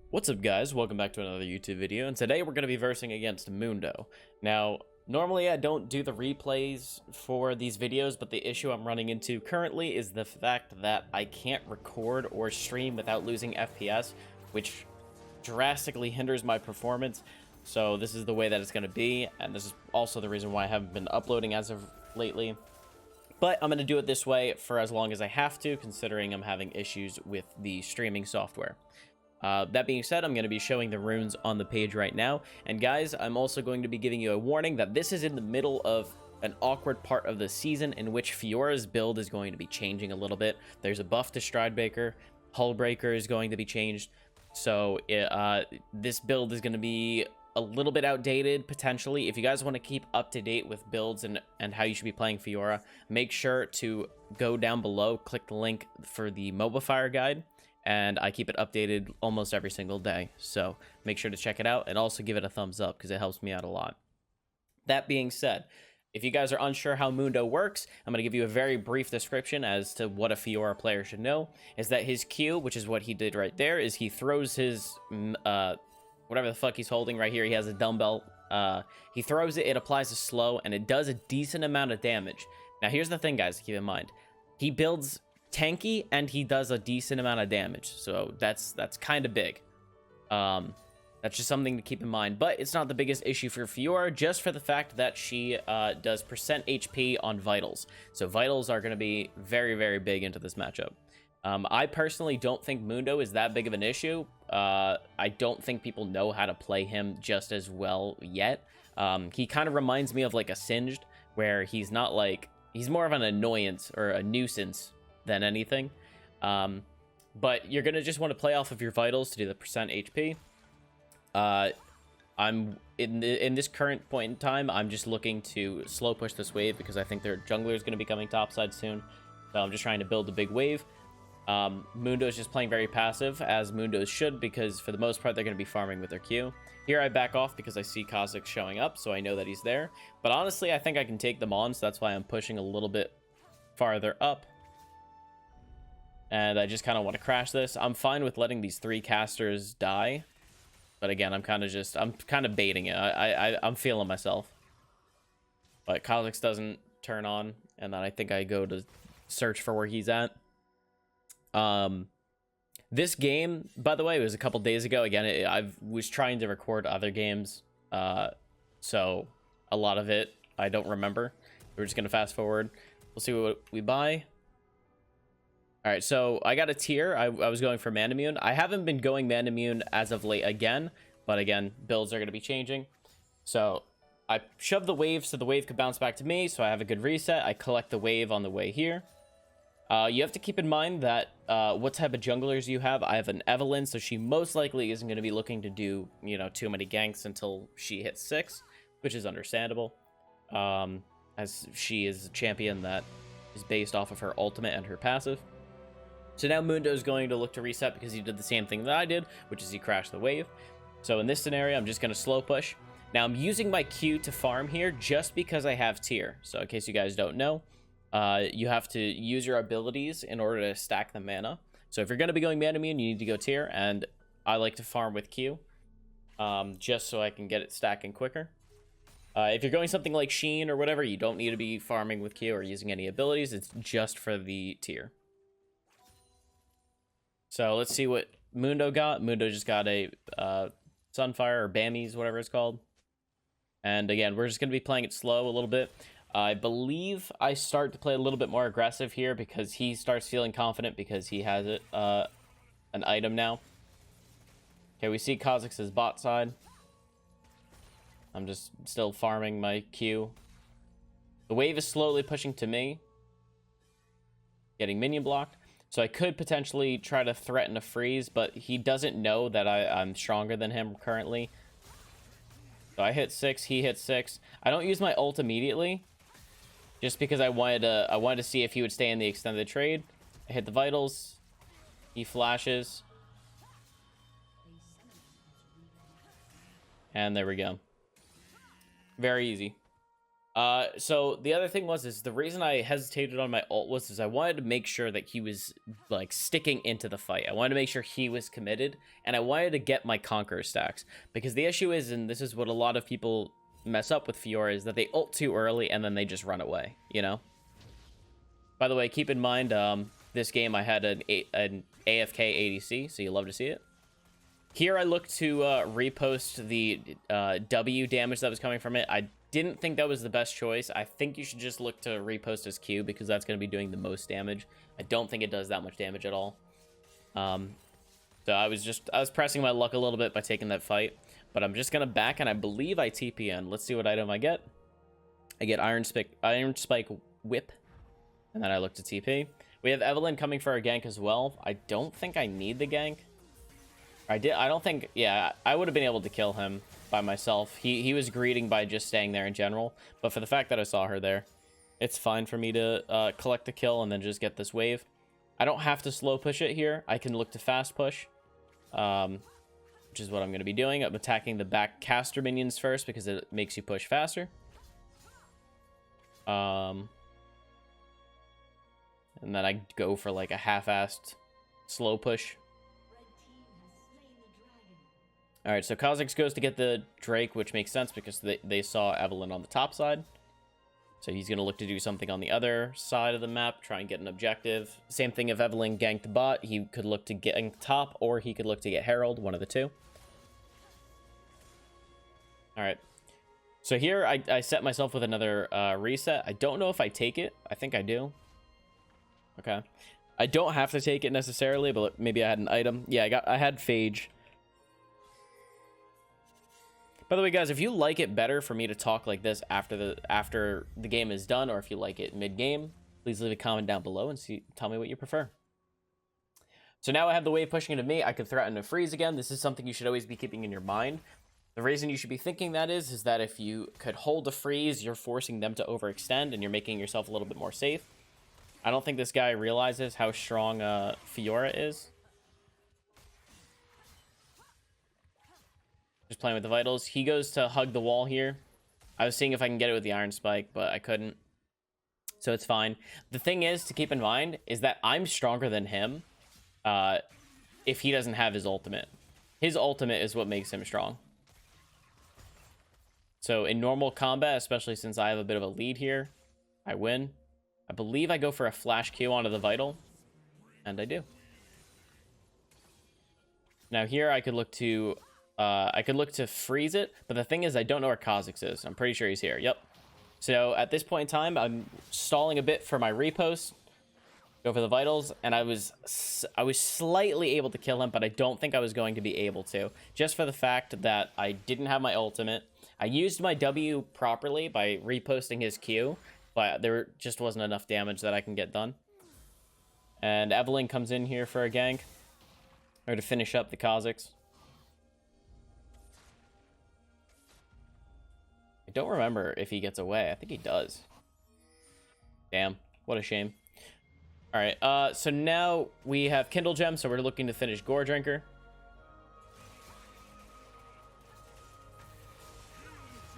What's up, guys? Welcome back to another YouTube video, and today we're going to be versing against Mundo. Now, normally I don't do the replays for these videos, but the issue I'm running into currently is the fact that I can't record or stream without losing FPS, which drastically hinders my performance. So this is the way that it's going to be, and this is also the reason why I haven't been uploading as of lately. But I'm going to do it this way for as long as I have to, considering I'm having issues with the streaming software. That being said, I'm going to be showing the runes on the page right now. And guys, I'm also going to be giving you a warning that this is in the middle of an awkward part of the season in which Fiora's build is going to be changing a little bit. There's a buff to Stridebreaker. Hullbreaker is going to be changed. So this build is going to be a little bit outdated, potentially. If you guys want to keep up to date with builds and how you should be playing Fiora, make sure to go down below, click the link for the Mobile guide. And I keep it updated almost every single day, so make sure to check it out and also give it a thumbs up because it helps me out a lot. That being said, if you guys are unsure how Mundo works, I'm going to give you a very brief description as to what a Fiora player should know. Is that his Q, which is what he did right there, is he throws his whatever the fuck he's holding right here. He has a dumbbell. He throws it, it applies a slow, and it does a decent amount of damage. Now here's the thing, guys, to keep in mind. He builds tanky and he does a decent amount of damage, so that's kind of big. That's just something to keep in mind, but it's not the biggest issue for Fiora, just for the fact that she does percent HP on vitals. So vitals are going to be very, very big into this matchup. I personally don't think Mundo is that big of an issue. I don't think people know how to play him just as well yet. He kind of reminds me of like a Singed, where he's not like, he's more of an annoyance or a nuisance than anything. But you're gonna just want to play off of your vitals to do the percent HP. I'm in this current point in time, I'm just looking to slow push this wave because I think their jungler is going to be coming topside soon, so I'm just trying to build a big wave. Mundo is just playing very passive, as Mundos should, because for the most part they're going to be farming with their Q. Here I back off because I see Kha'Zix showing up, so I know that he's there, but honestly I think I can take them on, so that's why I'm pushing a little bit farther up. And I just kind of want to crash this. I'm fine with letting these three casters die. But again, I'm kind of baiting it. I'm feeling myself. But Kha'Zix doesn't turn on. And then I think I go to search for where he's at. This game, by the way, was a couple days ago. Again, I was trying to record other games. So a lot of it, I don't remember. We're just going to fast forward. We'll see what we buy. All right, so I got a tier. I was going for Manamune. I haven't been going Manamune as of late again, but again, builds are going to be changing. So I shove the wave so the wave could bounce back to me, so I have a good reset. I collect the wave on the way here. You have to keep in mind that what type of junglers you have. I have an Evelyn, so she most likely isn't going to be looking to do, you know, too many ganks until she hits 6, which is understandable, as she is a champion that is based off of her ultimate and her passive. So now Mundo is going to look to reset because he did the same thing that I did, which is he crashed the wave. So in this scenario, I'm just going to slow push. Now I'm using my Q to farm here just because I have tier. So in case you guys don't know, you have to use your abilities in order to stack the mana. So if you're going to be going Manamune, you need to go tier, and I like to farm with Q, just so I can get it stacking quicker. If you're going something like Sheen or whatever, you don't need to be farming with Q or using any abilities. It's just for the tier. So let's see what Mundo got. Mundo just got a Sunfire or Bammies, whatever it's called. And again, we're just going to be playing it slow a little bit. I believe I start to play a little bit more aggressive here because he starts feeling confident because he has it an item now. Okay, we see Kha'Zix's bot side. I'm just still farming my Q. The wave is slowly pushing to me. Getting minion blocked. So I could potentially try to threaten a freeze, but he doesn't know that I'm stronger than him currently. So I hit 6, he hit 6. I don't use my ult immediately, just because I wanted to see if he would stay in the extended trade. I hit the vitals. He flashes. And there we go. Very easy. So the other thing is the reason I hesitated on my ult was I wanted to make sure that he was like sticking into the fight. I wanted to make sure he was committed, and I wanted to get my Conqueror stacks, because the issue is, and this is what a lot of people mess up with Fiora, is that they ult too early and then they just run away, you know? By the way, keep in mind, this game I had an AFK ADC, so you'll love to see it. Here I look to repost the W damage that was coming from it. I didn't think that was the best choice. I think you should just look to repost his Q, because that's going to be doing the most damage. I don't think it does that much damage at all. So I was pressing my luck a little bit by taking that fight, but I'm just going to back, and I believe I TP in. Let's see what item I get. I get Iron Spike Whip, and then I look to TP. We have Evelyn coming for a gank as well. I don't think I need the gank. I don't think, yeah, I would have been able to kill him by myself. He was greeting by just staying there in general, but for the fact that I saw her there, it's fine for me to collect the kill and then just get this wave. I don't have to slow push it here. I can look to fast push, which is what I'm going to be doing. I'm attacking the back caster minions first because it makes you push faster. And then I go for like a half-assed slow push. All right, so Kha'Zix goes to get the Drake, which makes sense because they saw Evelyn on the top side. So he's going to look to do something on the other side of the map, try and get an objective. Same thing if Evelyn ganked bot, he could look to get top, or he could look to get Herald, one of the two. All right. So here I set myself with another reset. I don't know if I take it. I think I do. Okay. I don't have to take it necessarily, but maybe I had an item. Yeah, I had Phage. By the way, guys, if you like it better for me to talk like this after the game is done, or if you like it mid-game, please leave a comment down below and tell me what you prefer. So now I have the wave pushing into me. I could threaten a freeze again. This is something you should always be keeping in your mind. The reason you should be thinking that is that if you could hold a freeze, you're forcing them to overextend, and you're making yourself a little bit more safe. I don't think this guy realizes how strong Fiora is. Just playing with the vitals. He goes to hug the wall here. I was seeing if I can get it with the Iron Spike, but I couldn't. So it's fine. The thing is to keep in mind is that I'm stronger than him if he doesn't have his ultimate. His ultimate is what makes him strong. So in normal combat, especially since I have a bit of a lead here, I win. I believe I go for a flash Q onto the vital, and I do. Now here I could look to freeze it, but the thing is I don't know where Kha'Zix is. I'm pretty sure he's here. Yep. So at this point in time, I'm stalling a bit for my repost. Go for the vitals, and I was slightly able to kill him, but I don't think I was going to be able to, just for the fact that I didn't have my ultimate. I used my W properly by reposting his Q, but there just wasn't enough damage that I can get done. And Evelyn comes in here for a gank, or to finish up the Kha'Zix. I don't remember if he gets away. I think he does. Damn, what a shame. All right, so now we have Kindle Gem, so we're looking to finish Gore Drinker.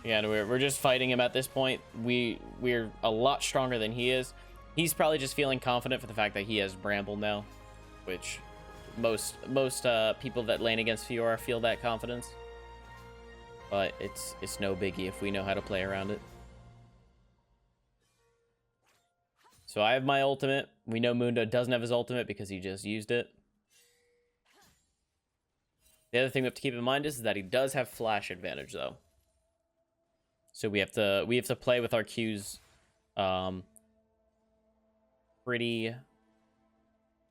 Yeah, we're just fighting him at this point. We're a lot stronger than he is. He's probably just feeling confident for the fact that he has Bramble now, which most people that lane against Fiora feel that confidence. But it's no biggie if we know how to play around it. So I have my ultimate. We know Mundo doesn't have his ultimate because he just used it. The other thing we have to keep in mind is that he does have flash advantage though. So we have to play with our Qs pretty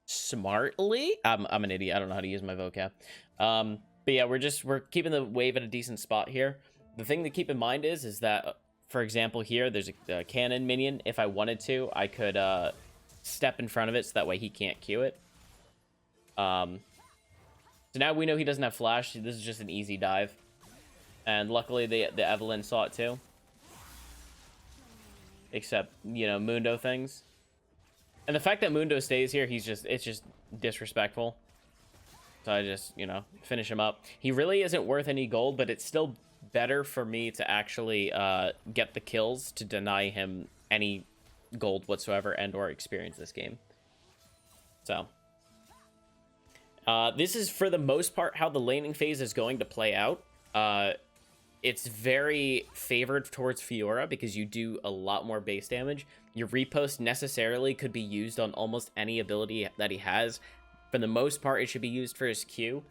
smartly. I'm an idiot. I don't know how to use my vocab. But yeah, we're keeping the wave at a decent spot here. The thing to keep in mind is that, for example, here there's a cannon minion. If I wanted to, I could step in front of it so that way he can't Q it. So now we know he doesn't have flash. This is just an easy dive. And luckily the Evelyn saw it too. Except, you know, Mundo things. And the fact that Mundo stays here, it's just disrespectful. So I just, you know, finish him up. He really isn't worth any gold, but it's still better for me to actually get the kills to deny him any gold whatsoever and or experience this game. So this is for the most part how the laning phase is going to play out. It's very favored towards Fiora because you do a lot more base damage. Your repost necessarily could be used on almost any ability that he has. For the most part, it should be used for his Q,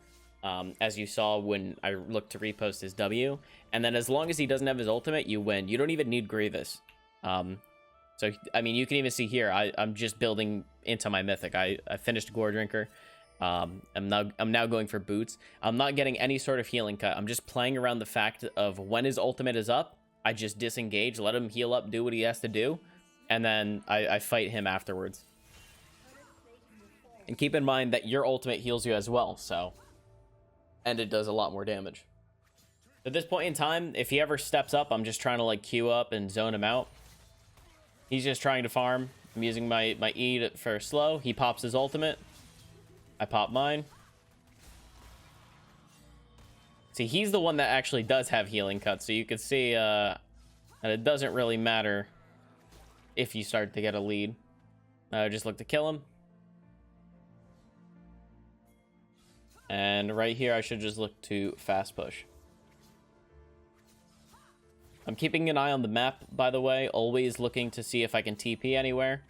as you saw when I looked to repost his W. And then as long as he doesn't have his ultimate, you win. You don't even need Grievous. So, I mean, you can even see here, I'm just building into my Mythic. I finished Gore Drinker. I'm now going for boots. I'm not getting any sort of healing cut. I'm just playing around the fact of when his ultimate is up, I just disengage, let him heal up, do what he has to do, and then I fight him afterwards. And keep in mind that your ultimate heals you as well, so, and it does a lot more damage. At this point in time, if he ever steps up, I'm just trying to like queue up and zone him out. He's just trying to farm. I'm using my E for slow. He pops his ultimate. I pop mine. See, he's the one that actually does have healing cuts, so you can see that it doesn't really matter if you start to get a lead. Just look to kill him. And right here, I should just look to fast push. I'm keeping an eye on the map, by the way, always looking to see if I can TP anywhere.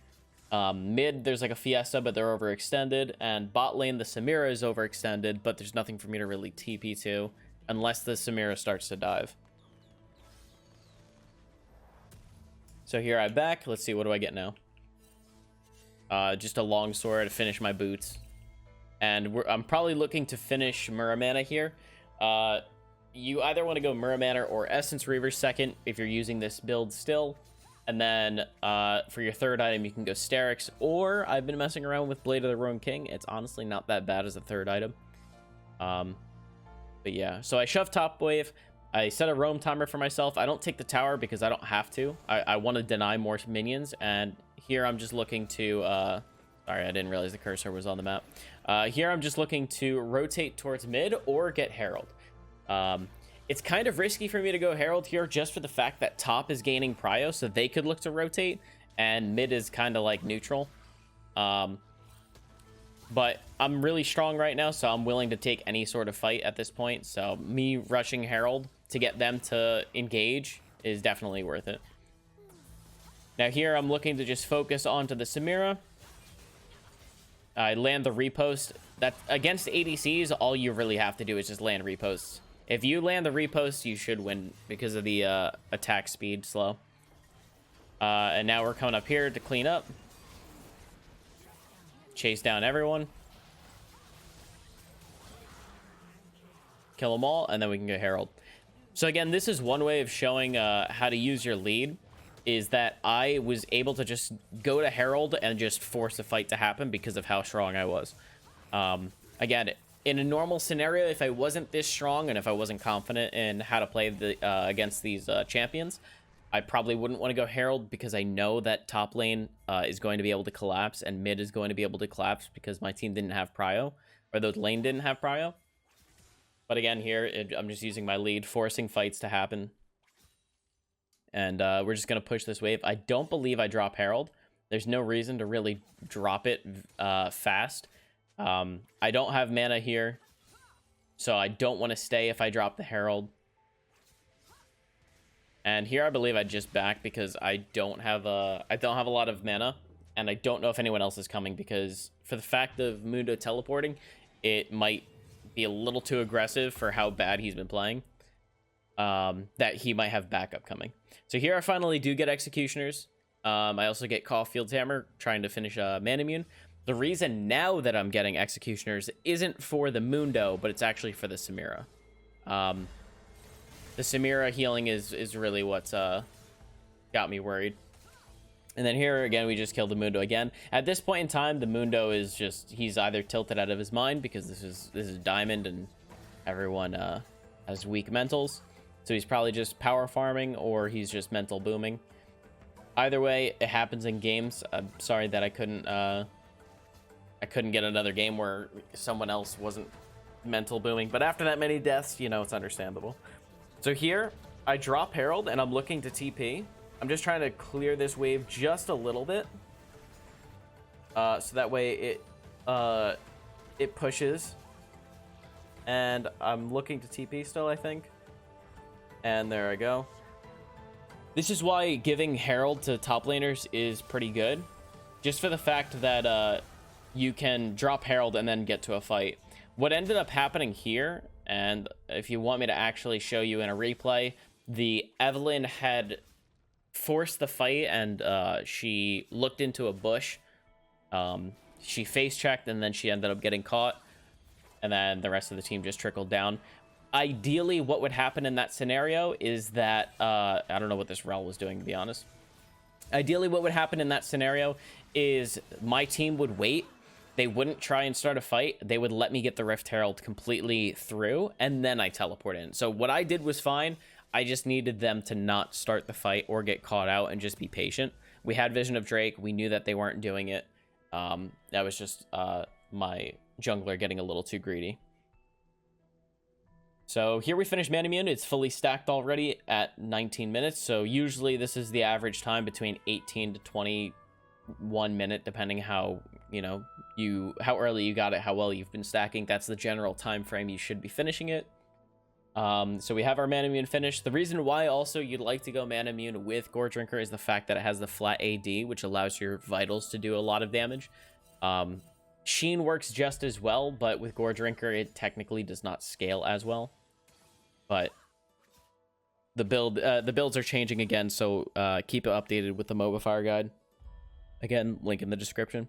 Mid, there's like a Fiesta, but they're overextended, and bot lane, the Samira is overextended, but there's nothing for me to really TP to, unless the Samira starts to dive. So here I'm back. Let's see, what do I get now? Just a long sword to finish my boots. And I'm probably looking to finish Muramana here. You either want to go Muramana or Essence Reaver second if you're using this build still. And then for your third item, you can go Sterix, or I've been messing around with Blade of the Roan King. It's honestly not that bad as a third item. But yeah, so I shoved top wave. I set a roam timer for myself. I don't take the tower because I don't have to. I want to deny more minions, and here I'm just looking to... sorry, I didn't realize the cursor was on the map. Here I'm just looking to rotate towards mid or get Herald. It's kind of risky for me to go Herald here just for the fact that top is gaining prio, so they could look to rotate, and mid is kind of like neutral. But I'm really strong right now, so I'm willing to take any sort of fight at this point. So me rushing Herald to get them to engage is definitely worth it. Now here I'm looking to just focus onto the Samira. I land the repost. That against ADCs, all you really have to do is just land reposts. If you land the repost, you should win because of the attack speed slow. And now we're coming up here to clean up. Chase down everyone. Kill them all, and then we can go Herald. So again, this is one way of showing how to use your lead, is that I was able to just go to Herald and just force a fight to happen because of how strong I was. Again, in a normal scenario, if I wasn't this strong and if I wasn't confident in how to play the against these champions, I probably wouldn't want to go Herald because I know that top lane is going to be able to collapse and mid is going to be able to collapse because my team didn't have prio, or the lane didn't have prio. But again, here, I'm just using my lead, forcing fights to happen. And we're just going to push this wave. I don't believe I drop Herald. There's no reason to really drop it fast. I don't have mana here, so I don't want to stay if I drop the Herald. And here I believe I just back because I don't have a lot of mana, and I don't know if anyone else is coming because for the fact of Mundo teleporting, it might be a little too aggressive for how bad he's been playing. That he might have backup coming. So here I finally do get Executioners. I also get Caulfield's Hammer, trying to finish Manamune. The reason now that I'm getting Executioners isn't for the Mundo, but it's actually for the Samira. The Samira healing is really what's got me worried. And then here again, we just killed the Mundo again. At this point in time, the Mundo is just, he's either tilted out of his mind because this is Diamond and everyone has weak mentals. So he's probably just power farming or he's just mental booming. Either way, it happens in games. I'm sorry that I couldn't get another game where someone else wasn't mental booming. But after that many deaths, you know, it's understandable. So here, I drop Herald, and I'm looking to TP. I'm just trying to clear this wave just a little bit. So that way it pushes. And I'm looking to TP still, I think. And there I go. This is why giving Herald to top laners is pretty good. Just for the fact that you can drop Herald and then get to a fight. What ended up happening here, and if you want me to actually show you in a replay, the Evelyn had forced the fight, and she looked into a bush. She face checked, and then she ended up getting caught. And then the rest of the team just trickled down. Ideally, what would happen in that scenario is that I don't know what this Rel was doing, to be honest. Ideally, what would happen in that scenario is my team would wait. They wouldn't try and start a fight. They would let me get the Rift Herald completely through, and then I teleport in. So what I did was fine. I just needed them to not start the fight or get caught out and just be patient. We had Vision of Drake. We knew that they weren't doing it. That was just my jungler getting a little too greedy. So here we finish Manamune. It's fully stacked already at 19 minutes. So usually this is the average time between 18 to 21 minute, depending how, you know, how early you got it, how well you've been stacking. That's the general time frame you should be finishing it. So we have our Manamune finished. The reason why also you'd like to go Manamune with Gore Drinker is the fact that it has the flat AD, which allows your vitals to do a lot of damage. Sheen works just as well, but with Gore Drinker, it technically does not scale as well. But the builds are changing again, so keep it updated with the Mobifire guide. Again, link in the description.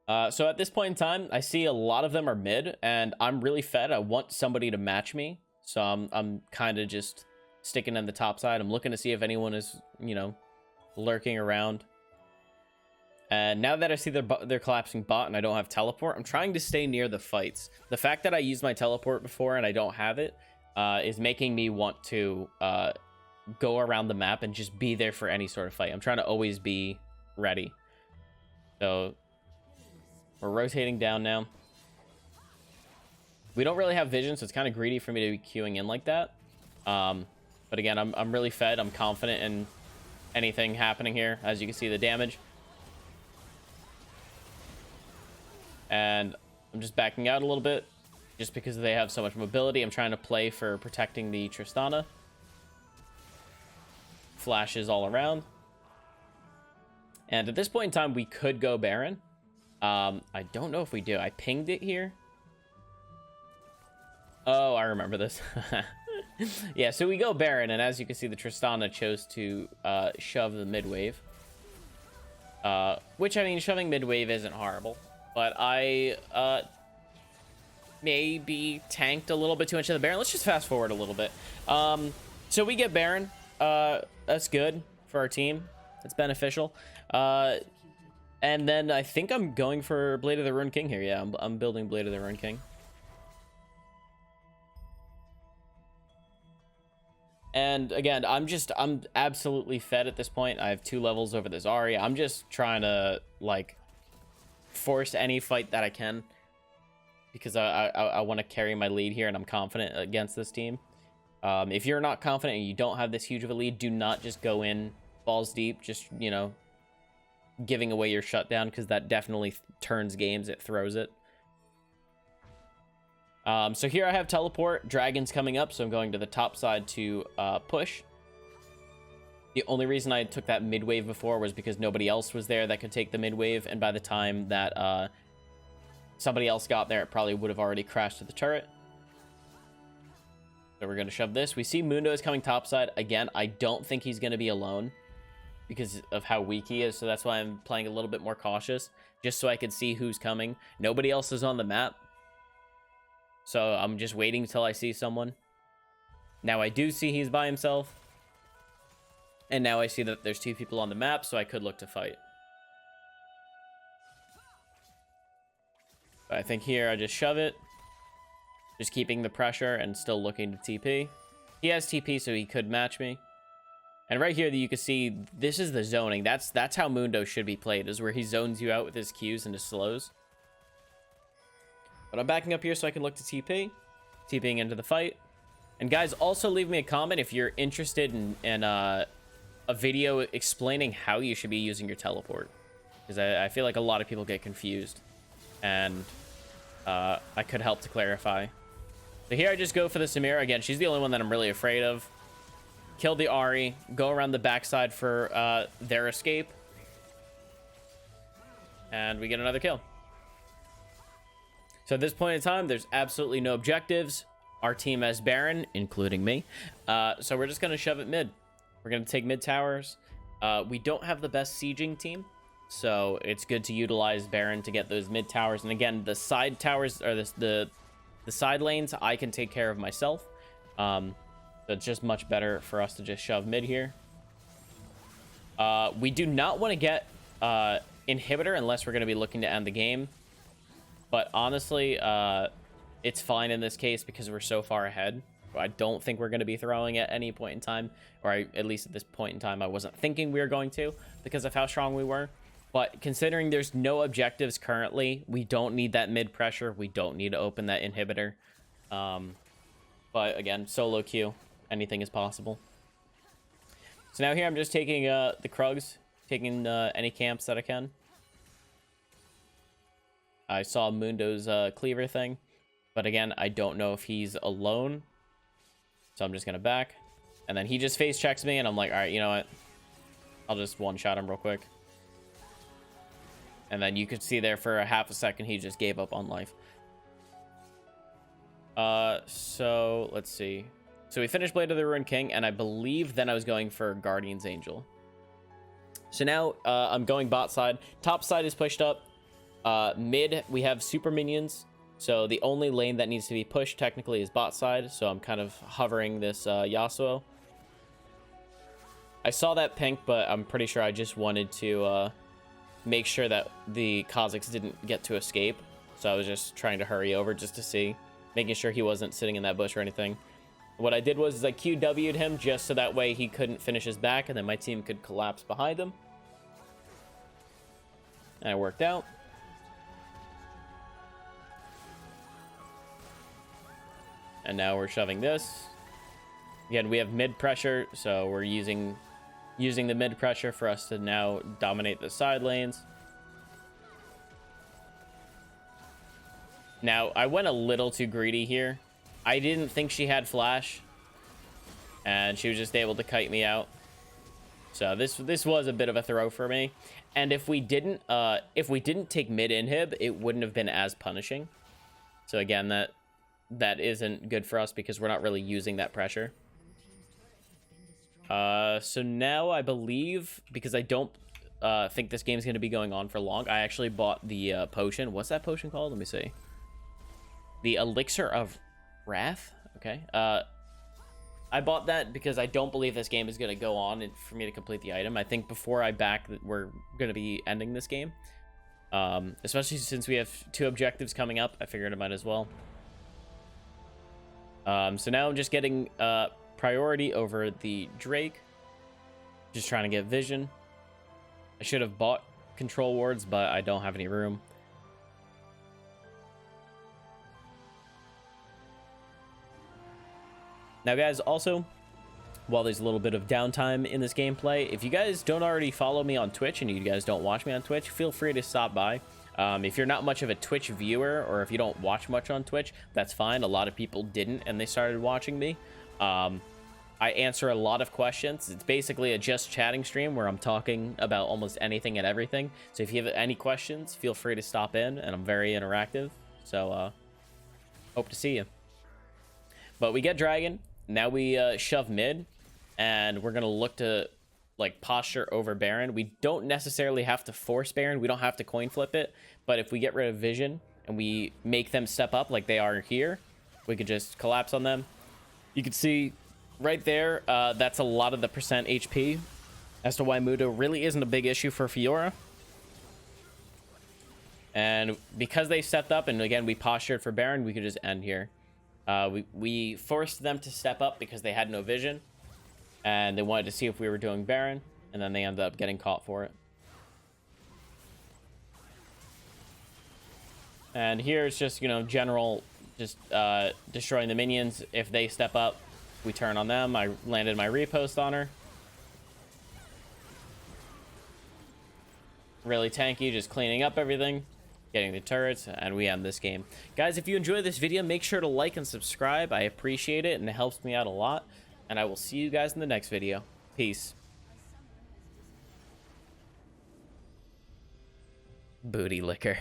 So at this point in time, I see a lot of them are mid, and I'm really fed. I want somebody to match me, so I'm kind of just sticking in the top side. I'm looking to see if anyone is, you know, lurking around. And now that I see they're collapsing bot and I don't have teleport, I'm trying to stay near the fights. The fact that I used my teleport before and I don't have it is making me want to go around the map and just be there for any sort of fight. I'm trying to always be ready. So we're rotating down now. We don't really have vision, so it's kind of greedy for me to be queuing in like that. But again, I'm really fed. I'm confident in anything happening here. As you can see, the damage. And I'm just backing out a little bit just because they have so much mobility. I'm trying to play for protecting the Tristana. Flashes all around. And at this point in time, we could go Baron. I don't know if we do. I pinged it here. Oh, I remember this. Yeah, so we go Baron, and as you can see, the Tristana chose to shove the mid wave. Which, I mean, shoving mid wave isn't horrible. But I maybe tanked a little bit too much of the Baron. Let's just fast forward a little bit. So we get Baron. That's good for our team. It's beneficial. And then I think I'm going for Blade of the Ruined King here. Yeah, I'm building Blade of the Ruined King. And again, I'm absolutely fed at this point. I have 2 levels over this Zarya. I'm just trying to, like, force any fight that I can, because I want to carry my lead here, and I'm confident against this team. If you're not confident and you don't have this huge of a lead, do not just go in balls deep, just, you know, giving away your shutdown, because that definitely turns games. It throws it. So here I have teleport. Dragon's coming up, so I'm going to the top side to push. The only reason I took that mid wave before was because nobody else was there that could take the mid wave, and by the time that somebody else got there, it probably would have already crashed to the turret. So we're going to shove this. We see Mundo is coming topside. Again, I don't think he's going to be alone because of how weak he is, so that's why I'm playing a little bit more cautious, just so I can see who's coming. Nobody else is on the map, so I'm just waiting until I see someone. Now I do see he's by himself. And now I see that there's 2 people on the map, so I could look to fight. But I think here I just shove it. Just keeping the pressure and still looking to TP. He has TP, so he could match me. And right here, you can see this is the zoning. That's how Mundo should be played, is where he zones you out with his Qs and his slows. But I'm backing up here so I can look to TP. TPing into the fight. And guys, also leave me a comment if you're interested in a video explaining how you should be using your teleport, because I feel like a lot of people get confused, and I could help to clarify. So here I just go for the Samira. Again, she's the only one that I'm really afraid of. Kill the Ahri, go around the backside for their escape, and we get another kill. So at this point in time, there's absolutely no objectives. Our team has Baron, including me. So we're just going to shove it mid. We're going to take mid towers. We don't have the best sieging team, so it's good to utilize Baron to get those mid towers. And again, the side towers, or the side lanes, I can take care of myself. So it's just much better for us to just shove mid here. We do not want to get inhibitor unless we're going to be looking to end the game. But honestly, it's fine in this case because we're so far ahead. I don't think we're going to be throwing at any point in time, or at least at this point in time, I wasn't thinking we were going to because of how strong we were. But considering there's no objectives currently, we don't need that mid pressure. We don't need to open that inhibitor. But again, solo queue, anything is possible. So now here I'm just taking the Krugs, taking any camps that I can. I saw Mundo's cleaver thing, but again, I don't know if he's alone. So I'm just going to back. And then he just face checks me, and I'm like, all right, you know what? I'll just one-shot him real quick. And then you could see there for a half a second, he just gave up on life. So let's see. So we finished Blade of the Ruined King, and I believe then I was going for Guardian's Angel. So now I'm going bot side. Top side is pushed up. Mid, we have super minions. So the only lane that needs to be pushed technically is bot side. So I'm kind of hovering this Yasuo. I saw that pink, but I'm pretty sure I just wanted to make sure that the Kazakhs didn't get to escape. So I was just trying to hurry over just to see, making sure he wasn't sitting in that bush or anything. What I did was I QW'd him just so that way he couldn't finish his back, and then my team could collapse behind him. And it worked out. And now we're shoving this. Again, we have mid pressure, so we're using the mid pressure for us to now dominate the side lanes. Now, I went a little too greedy here. I didn't think she had flash, and she was just able to kite me out. So this was a bit of a throw for me. And if we didn't take mid inhib, it wouldn't have been as punishing. So again, that isn't good for us because we're not really using that pressure. So now I believe, because I don't think this game's going to be going on for long, I actually bought the potion. What's that potion called? Let me see. The Elixir of Wrath. Okay. I bought that because I don't believe this game is going to go on and for me to complete the item. I think before I back, we're going to be ending this game. Especially since we have 2 objectives coming up. I figured I might as well. So now I'm just getting priority over the Drake. Just trying to get vision. I should have bought control wards, but I don't have any room. Now, guys, also, while there's a little bit of downtime in this gameplay, if you guys don't already follow me on Twitch and you guys don't watch me on Twitch, feel free to stop by. If you're not much of a Twitch viewer, or if you don't watch much on Twitch, that's fine. A lot of people didn't, and they started watching me. I answer a lot of questions. It's basically a just chatting stream where I'm talking about almost anything and everything. So if you have any questions, feel free to stop in, and I'm very interactive. So hope to see you. But we get Dragon. Now we shove mid, and we're going to look to like posture over Baron. We don't necessarily have to force Baron. We don't have to coin flip it. But if we get rid of vision and we make them step up like they are here, we could just collapse on them. You can see right there, that's a lot of the percent HP as to why Mundo really isn't a big issue for Fiora. And because they stepped up, and again, we postured for Baron, we could just end here. We forced them to step up because they had no vision, and they wanted to see if we were doing Baron, and then they ended up getting caught for it. And here it's just, you know, general, just destroying the minions. If they step up, We turn on them. I landed my repost on her. Really tanky, just cleaning up everything, getting the turrets, and we end this game. Guys, if you enjoyed this video, make sure to like and subscribe. I appreciate it, and it helps me out a lot. And I will see you guys in the next video. Peace. Booty liquor.